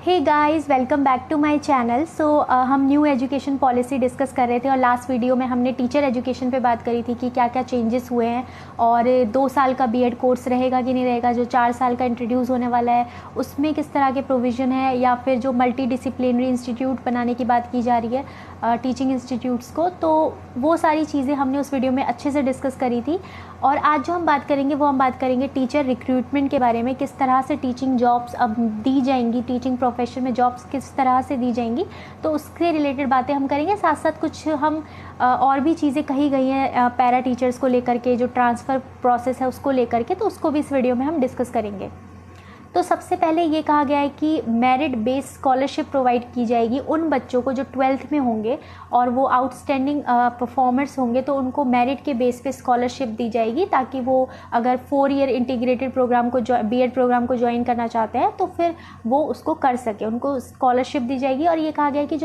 Hey guys, welcome back to my channel. हम new education policy discuss कर रहे थे और लास्ट वीडियो में हमने टीचर एजुकेशन पे बात करी थी कि क्या क्या चेंजेस हुए हैं और 2 साल का बीएड कोर्स रहेगा कि नहीं रहेगा, जो 4 साल का इंट्रोड्यूस होने वाला है उसमें किस तरह के प्रोविज़न है, या फिर जो मल्टी डिसिप्लिनरी इंस्टीट्यूट बनाने की बात की जा रही है टीचिंग इंस्टीट्यूट्स को। तो वो सारी चीज़ें हमने उस वीडियो में अच्छे से डिस्कस करी थी। और आज जो हम बात करेंगे वो हम बात करेंगे टीचर रिक्रूटमेंट के बारे में, किस तरह से टीचिंग जॉब्स अब दी जाएंगी, टीचिंग प्रोफेशन में जॉब्स किस तरह से दी जाएंगी। तो उससे रिलेटेड बातें हम करेंगे। साथ साथ कुछ हम और भी चीज़ें कही गई हैं पैरा टीचर्स को लेकर के, जो ट्रांसफ़र प्रोसेस है उसको लेकर के, तो उसको भी इस वीडियो में हम डिस्कस करेंगे। तो सबसे पहले ये कहा गया है कि मेरिट बेस्ड स्कॉलरशिप प्रोवाइड की जाएगी उन बच्चों को जो 12th में होंगे और वो आउटस्टैंडिंग परफॉर्मर्स होंगे, तो उनको मेरिट के बेस पे स्कॉलरशिप दी जाएगी, ताकि वो अगर 4 ईयर इंटीग्रेटेड प्रोग्राम को बीएड प्रोग्राम को ज्वाइन करना चाहते हैं तो फिर वो उसको कर सके, उनको स्कॉलरशिप दी जाएगी। और ये कहा गया है कि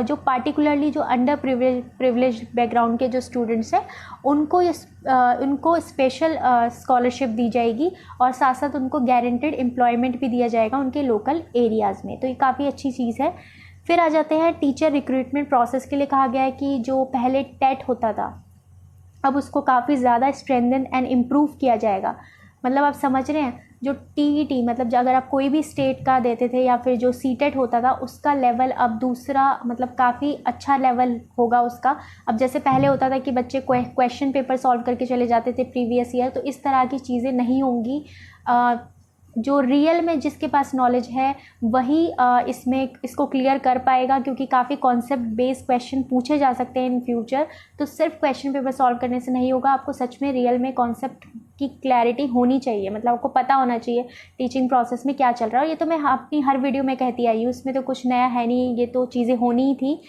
जो पार्टिकुलरली जो अंडर प्रिविलेज बैकग्राउंड के जो स्टूडेंट्स हैं उनको स्पेशल स्कॉलरशिप दी जाएगी और साथ साथ उनको गारंटेड एम्प्लॉयमेंट भी दिया जाएगा उनके लोकल एरियाज़ में। तो ये काफ़ी अच्छी चीज़ है। फिर आ जाते हैं टीचर रिक्रूटमेंट प्रोसेस के लिए। कहा गया है कि जो पहले टेट होता था अब उसको काफ़ी ज़्यादा स्ट्रेंथन एंड इम्प्रूव किया जाएगा। मतलब आप समझ रहे हैं, जो टीईटी मतलब अगर आप कोई भी स्टेट का देते थे या फिर जो सीटेट होता था उसका लेवल अब दूसरा मतलब काफ़ी अच्छा लेवल होगा उसका। अब जैसे पहले होता था कि बच्चे क्वेश्चन पेपर सॉल्व करके चले जाते थे प्रीवियस ईयर, तो इस तरह की चीज़ें नहीं होंगी। जो रियल में जिसके पास नॉलेज है वही इसको क्लियर कर पाएगा, क्योंकि काफ़ी कॉन्सेप्ट बेस्ड क्वेश्चन पूछे जा सकते हैं इन फ्यूचर। तो सिर्फ क्वेश्चन पेपर सॉल्व करने से नहीं होगा, आपको सच में रियल में कॉन्सेप्ट की क्लैरिटी होनी चाहिए, मतलब आपको पता होना चाहिए टीचिंग प्रोसेस में क्या चल रहा है। और ये तो मैं अपनी हर वीडियो में कहती आई हूँ, इसमें तो कुछ नया है नहीं, ये तो चीज़ें होनी ही थी।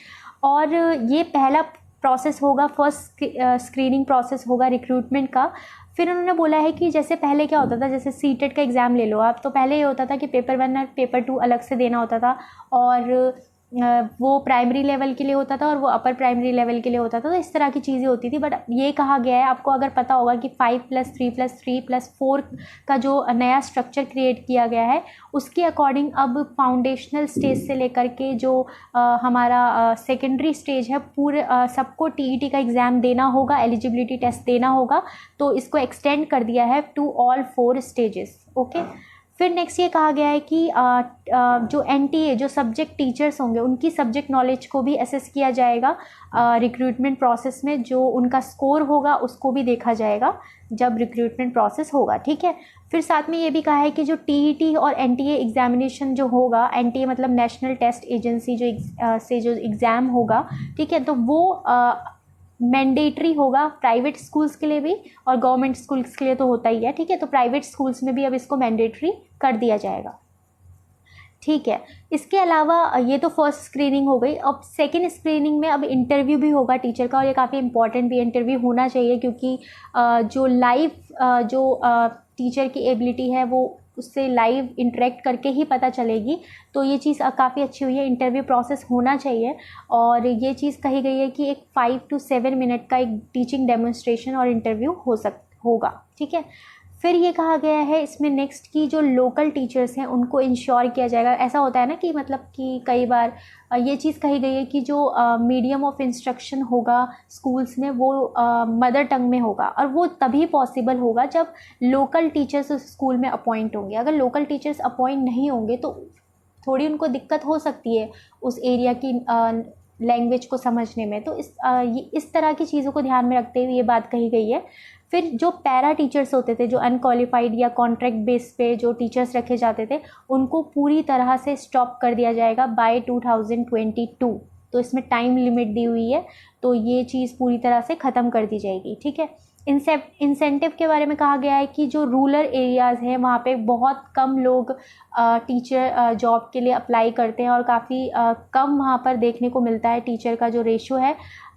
और ये पहला प्रोसेस होगा, फर्स्ट स्क्रीनिंग प्रोसेस होगा रिक्रूटमेंट का। फिर उन्होंने बोला है कि जैसे पहले क्या होता था, जैसे सीटेट का एग्ज़ाम ले लो आप, तो पहले ये होता था कि पेपर 1 और पेपर 2 अलग से देना होता था, और वो प्राइमरी लेवल के लिए होता था और वो अपर प्राइमरी लेवल के लिए होता था। तो इस तरह की चीज़ें होती थी। बट ये कहा गया है, आपको अगर पता होगा कि 5+3+3+4 का जो नया स्ट्रक्चर क्रिएट किया गया है उसके अकॉर्डिंग अब फाउंडेशनल स्टेज से लेकर के जो हमारा सेकेंडरी स्टेज है पूरे सबको टीईटी का एग्ज़ाम देना होगा, एलिजिबिलिटी टेस्ट देना होगा। तो इसको एक्सटेंड कर दिया है टू ऑल 4 स्टेजेस। ओके। फिर नेक्स्ट ये कहा गया है कि जो एनटीए जो सब्जेक्ट टीचर्स होंगे उनकी सब्जेक्ट नॉलेज को भी असेस किया जाएगा रिक्रूटमेंट प्रोसेस में। जो उनका स्कोर होगा उसको भी देखा जाएगा जब रिक्रूटमेंट प्रोसेस होगा, ठीक है। फिर साथ में ये भी कहा है कि जो टीईटी और एनटीए एग्जामिनेशन जो होगा, एनटीए मतलब नेशनल टेस्ट एजेंसी जो एग्ज़ाम होगा, ठीक है, तो वो मैंडेटरी होगा प्राइवेट स्कूल्स के लिए भी और गवर्नमेंट स्कूल्स के लिए तो होता ही है, ठीक है। तो प्राइवेट स्कूल्स में भी अब इसको मैंडेटरी कर दिया जाएगा, ठीक है। इसके अलावा ये तो फर्स्ट स्क्रीनिंग हो गई। अब सेकंड स्क्रीनिंग में अब इंटरव्यू भी होगा टीचर का, और ये काफ़ी इंपॉर्टेंट भी इंटरव्यू होना चाहिए, क्योंकि जो लाइव जो टीचर की एबिलिटी है वो उससे लाइव इंटरेक्ट करके ही पता चलेगी। तो ये चीज़ काफ़ी अच्छी हुई है, इंटरव्यू प्रोसेस होना चाहिए। और ये चीज़ कही गई है कि एक 5 to 7 मिनट का एक टीचिंग डेमोन्स्ट्रेशन और इंटरव्यू होगा, ठीक है। फिर ये कहा गया है इसमें नेक्स्ट की जो लोकल टीचर्स हैं उनको इंश्योर किया जाएगा। ऐसा होता है ना कि मतलब कि कई बार ये चीज़ कही गई है कि जो मीडियम ऑफ इंस्ट्रक्शन होगा स्कूल्स में वो मदर टंग में होगा, और वो तभी पॉसिबल होगा जब लोकल टीचर्स उस स्कूल में अपॉइंट होंगे। अगर लोकल टीचर्स अपॉइंट नहीं होंगे तो थोड़ी उनको दिक्कत हो सकती है उस एरिया की लैंग्वेज को समझने में। तो इस तरह की चीज़ों को ध्यान में रखते हुए ये बात कही गई है। फिर जो पैरा टीचर्स होते थे, जो अनक्वालिफाइड या कॉन्ट्रैक्ट बेस पे जो टीचर्स रखे जाते थे, उनको पूरी तरह से स्टॉप कर दिया जाएगा बाय 2022। तो इसमें टाइम लिमिट दी हुई है, तो ये चीज़ पूरी तरह से ख़त्म कर दी जाएगी, ठीक है। इंसेंटिव के बारे में कहा गया है कि जो रूरल एरियाज़ हैं वहाँ पे बहुत कम लोग टीचर जॉब के लिए अप्लाई करते हैं और काफ़ी कम वहाँ पर देखने को मिलता है टीचर का जो रेशो है।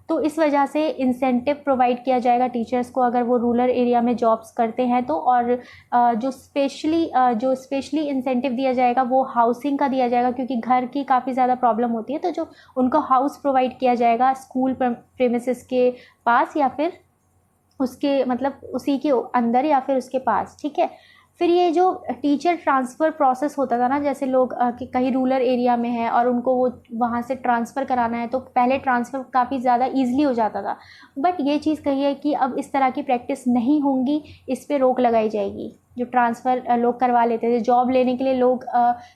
तो इस वजह से इंसेंटिव प्रोवाइड किया जाएगा टीचर्स को अगर वो रूरल एरिया में जॉब्स करते हैं तो। और जो स्पेशली इंसेंटिव दिया जाएगा वो हाउसिंग का दिया जाएगा, क्योंकि घर की काफ़ी ज़्यादा प्रॉब्लम होती है। तो जो उनको हाउस प्रोवाइड किया जाएगा स्कूल प्रेमिसेस के पास, या फिर उसके मतलब उसी के अंदर या फिर उसके पास, ठीक है। फिर ये जो टीचर ट्रांसफ़र प्रोसेस होता था ना, जैसे लोग कि कहीं रूरल एरिया में है और उनको वो वहाँ से ट्रांसफ़र कराना है, तो पहले ट्रांसफ़र काफ़ी ज़्यादा ईज़िली हो जाता था। बट ये चीज़ कही है कि अब इस तरह की प्रैक्टिस नहीं होंगी, इस पे रोक लगाई जाएगी। जो ट्रांसफ़र लोग करवा लेते थे, जॉब लेने के लिए लोग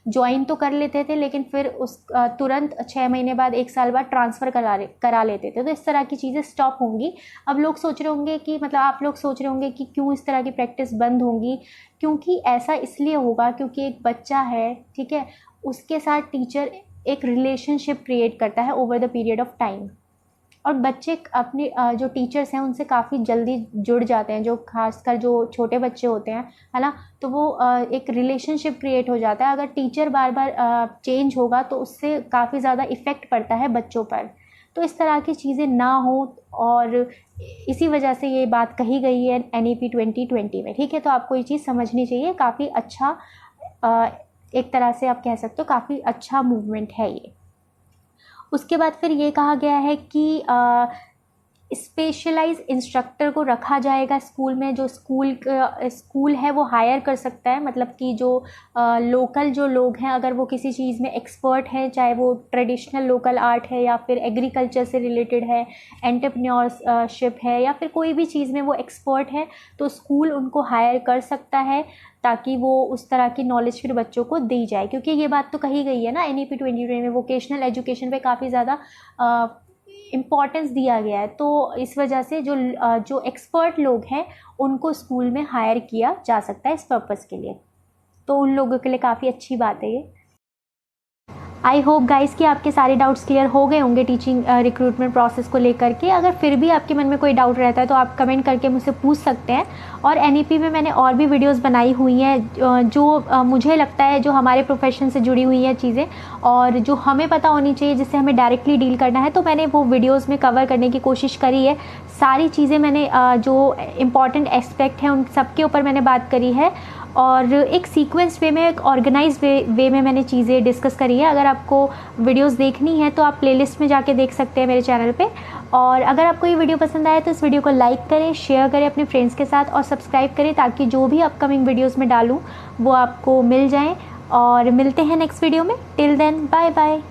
जॉइन तो कर लेते थे, लेकिन फिर उस तुरंत 6 महीने बाद 1 साल बाद ट्रांसफ़र करा लेते थे। तो इस तरह की चीज़ें स्टॉप होंगी। अब लोग सोच रहे होंगे कि मतलब आप लोग सोच रहे होंगे कि क्यों इस तरह की प्रैक्टिस बंद होंगी, क्योंकि ऐसा इसलिए होगा क्योंकि एक बच्चा है, ठीक है, उसके साथ टीचर एक रिलेशनशिप क्रिएट करता है over the period of time, और बच्चे अपने जो टीचर्स हैं उनसे काफ़ी जल्दी जुड़ जाते हैं, जो खासकर जो छोटे बच्चे होते हैं, है ना, तो वो एक रिलेशनशिप क्रिएट हो जाता है। अगर टीचर बार बार चेंज होगा तो उससे काफ़ी ज़्यादा इफ़ेक्ट पड़ता है बच्चों पर। तो इस तरह की चीज़ें ना हो, और इसी वजह से ये बात कही गई है NEP 2020 में, ठीक है। तो आपको ये चीज़ समझनी चाहिए, काफ़ी अच्छा एक तरह से आप कह सकते हो काफ़ी अच्छा मूवमेंट है ये। उसके बाद फिर ये कहा गया है कि स्पेशलाइज इंस्ट्रक्टर को रखा जाएगा स्कूल में, जो स्कूल है वो हायर कर सकता है, मतलब कि जो लोकल जो लोग हैं, अगर वो किसी चीज़ में एक्सपर्ट हैं, चाहे वो ट्रेडिशनल लोकल आर्ट है या फिर एग्रीकल्चर से रिलेटेड है, एंटरप्रेन्योरशिप है, या फिर कोई भी चीज़ में वो एक्सपर्ट है, तो स्कूल उनको हायर कर सकता है, ताकि वो उस तरह की नॉलेज फिर बच्चों को दी जाए। क्योंकि ये बात तो कही गई है ना NEP 2020 में, वोकेशनल एजुकेशन पे काफ़ी ज़्यादा इम्पॉर्टेंस दिया गया है। तो इस वजह से जो एक्सपर्ट लोग हैं उनको स्कूल में हायर किया जा सकता है इस पर्पज़ के लिए। तो उन लोगों के लिए काफ़ी अच्छी बात है ये। आई होप गाइस कि आपके सारे डाउट्स क्लियर हो गए होंगे टीचिंग रिक्रूटमेंट प्रोसेस को लेकर के। अगर फिर भी आपके मन में कोई डाउट रहता है तो आप कमेंट करके मुझसे पूछ सकते हैं। और NEP में मैंने और भी वीडियोस बनाई हुई हैं जो मुझे लगता है जो हमारे प्रोफेशन से जुड़ी हुई हैं चीज़ें, और जो हमें पता होनी चाहिए, जिससे हमें डायरेक्टली डील करना है, तो मैंने वो वीडियोज़ में कवर करने की कोशिश करी है। सारी चीज़ें मैंने जो इम्पॉर्टेंट एस्पेक्ट हैं उन सब के ऊपर मैंने बात करी है, और एक सीक्वेंस वे में, एक ऑर्गेनाइज वे में मैंने चीज़ें डिस्कस करी है। अगर आपको वीडियोस देखनी है तो आप प्लेलिस्ट में जाके देख सकते हैं मेरे चैनल पे। और अगर आपको ये वीडियो पसंद आए तो इस वीडियो को लाइक करें, शेयर करें अपने फ्रेंड्स के साथ, और सब्सक्राइब करें, ताकि जो भी अपकमिंग वीडियोज़ में डालूँ वो आपको मिल जाएँ। और मिलते हैं नेक्स्ट वीडियो में। Till then bye bye.